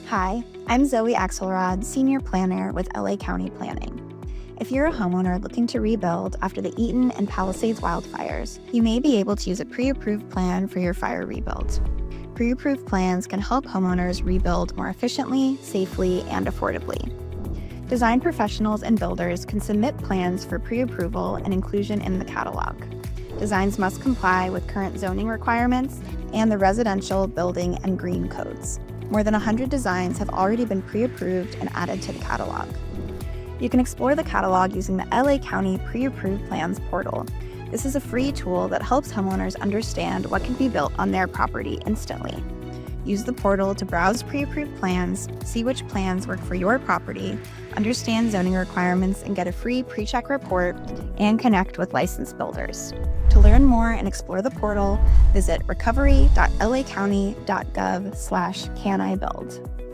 Hi, I'm Zoe Axelrod, Senior Planner with LA County Planning. If you're a homeowner looking to rebuild after the Eaton and Palisades wildfires, you may be able to use a pre-approved plan for your fire rebuild. Pre-approved plans can help homeowners rebuild more efficiently, safely, and affordably. Design professionals and builders can submit plans for pre-approval and inclusion in the catalog. Designs must comply with current zoning requirements and the residential, building, and green codes. More than 100 designs have already been pre-approved and added to the catalog. You can explore the catalog using the LA County Pre-Approved Plans portal. This is a free tool that helps homeowners understand what can be built on their property instantly. Use the portal to browse pre-approved plans, see which plans work for your property, understand zoning requirements, and get a free pre-check report, and connect with licensed builders. To learn more and explore the portal, visit recovery.lacounty.gov/canibuild.